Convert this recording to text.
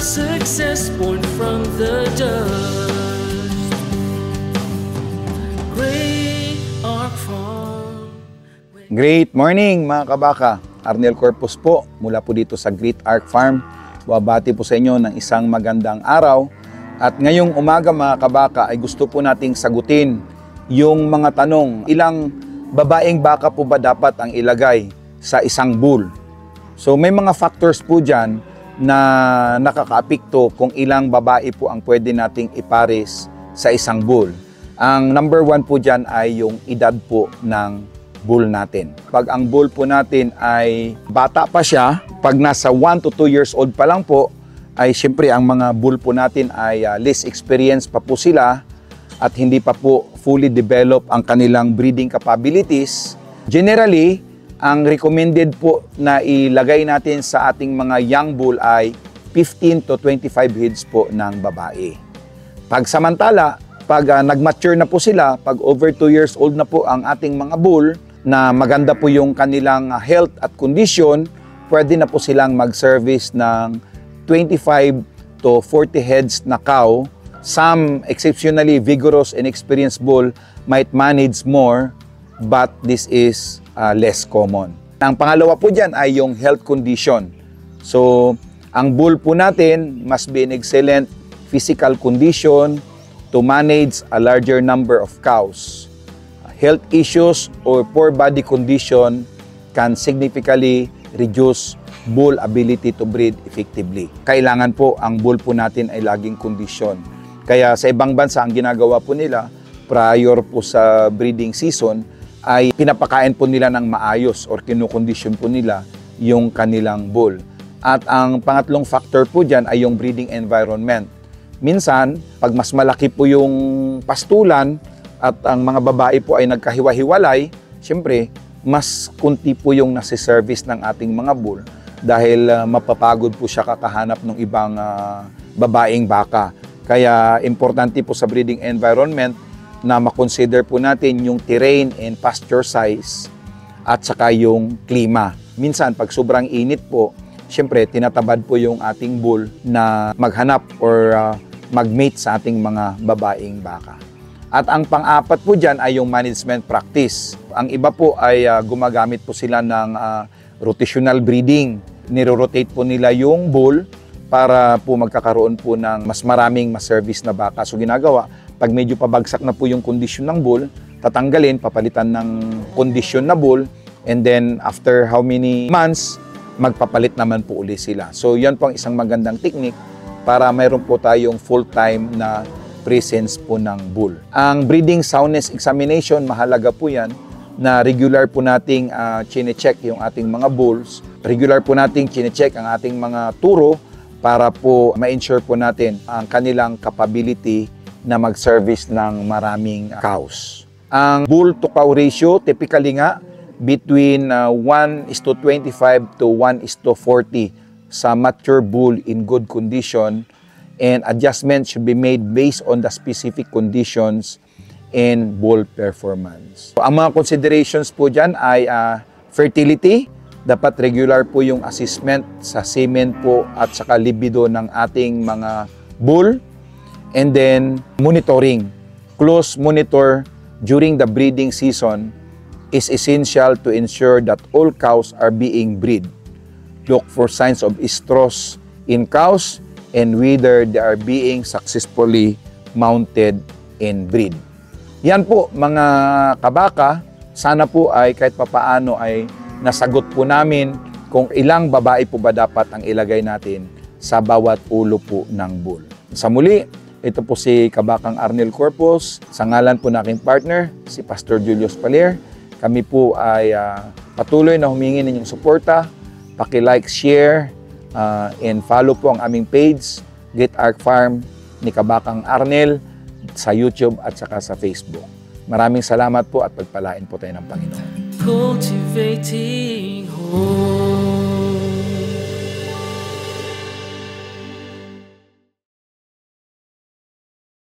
success born from the dust. Great Ark Farm. Great morning mga kabaka. Arnel Corpus po mula po dito sa Great Ark Farm. Babati po sa inyo ng isang magandang araw. At ngayong umaga mga kabaka ay gusto po nating sagutin yung mga tanong. Ilang babaeng baka po ba dapat ang ilagay sa isang bull? So may mga factors po dyan na nakakaapekto kung ilang babae po ang pwede nating ipares sa isang bull. Ang number one po dyan ay yung edad po ng bull natin. Pag ang bull po natin ay bata pa siya, pag nasa 1 to 2 years old pa lang po, ay siyempre ang mga bull po natin ay less experienced pa po sila at hindi pa po fully develop ang kanilang breeding capabilities. Generally, ang recommended po na ilagay natin sa ating mga young bull ay 15 to 25 heads po ng babae. Pag samantala, pag nag-mature na po sila, pag over 2 years old na po ang ating mga bull, na maganda po yung kanilang health at condition, pwede na po silang mag-service ng 25 to 40 heads na cow. Some exceptionally vigorous and experienced bull might manage more, but this is less common. Ang pangalawa po dyan ay yung health condition. So, ang bull po natin must be in excellent physical condition to manage a larger number of cows. Health issues or poor body condition can significantly reduce bull ability to breed effectively. Kailangan po ang bull po natin ay laging kondisyon. Kaya sa ibang bansa, ang ginagawa po nila prior po sa breeding season ay pinapakain po nila ng maayos or kinukondisyon po nila yung kanilang bull. At ang pangatlong factor po dyan ay yung breeding environment. Minsan, pag mas malaki po yung pastulan at ang mga babae po ay nagkahiwa-hiwalay, siyempre, mas kunti po yung nasiservice ng ating mga bull dahil mapapagod po siya kakahanap ng ibang babaeng baka. Kaya importante po sa breeding environment na makonsider po natin yung terrain and pasture size at saka yung klima. Minsan, pag sobrang init po, siyempre, tinatabad po yung ating bull na maghanap or mag-mate sa ating mga babaeng baka. At ang pang-apat po dyan ay yung management practice. Ang iba po ay gumagamit po sila ng rotational breeding. Niro-rotate po nila yung bull para po magkakaroon po ng mas maraming ma-service na baka. So ginagawa, pag medyo pabagsak na po yung kondisyon ng bull, tatanggalin, papalitan ng kondisyon na bull, and then after how many months, magpapalit naman po uli sila. So yan po ang isang magandang technique para mayroon po tayong full-time na presence po ng bull. Ang breeding soundness examination, mahalaga po yan na regular po nating chine-check yung ating mga bulls. Regular po nating chine-check ang ating mga turo para po ma-ensure po natin ang kanilang capability na mag-service ng maraming cows. Ang bull to cow ratio, typically nga, between 1:25 to 1:40 sa mature bull in good condition, and adjustments should be made based on the specific conditions and bull performance. So, ang mga considerations po dyan ay fertility. Dapat regular po yung assessment sa semen po at saka libido ng ating mga bull. And then, monitoring. Close monitor during the breeding season is essential to ensure that all cows are being bred. Look for signs of estrus in cows and whether they are being successfully mounted and bred. Yan po mga kabaka, sana po ay kahit papaano ay nasagot po namin kung ilang babae po ba dapat ang ilagay natin sa bawat ulo po ng bull. Sa muli, ito po si Kabakang Arnel Corpus, sa ngalan po ng aking partner, si Pastor Julius Palier. Kami po ay patuloy na humingi ninyong suporta. Paki-like, share, and follow po ang aming page, Great Ark Farm ni Kabakang Arnel, sa YouTube at saka sa Facebook. Maraming salamat po at pagpalain po tayo ng Panginoon. Cultivating hope.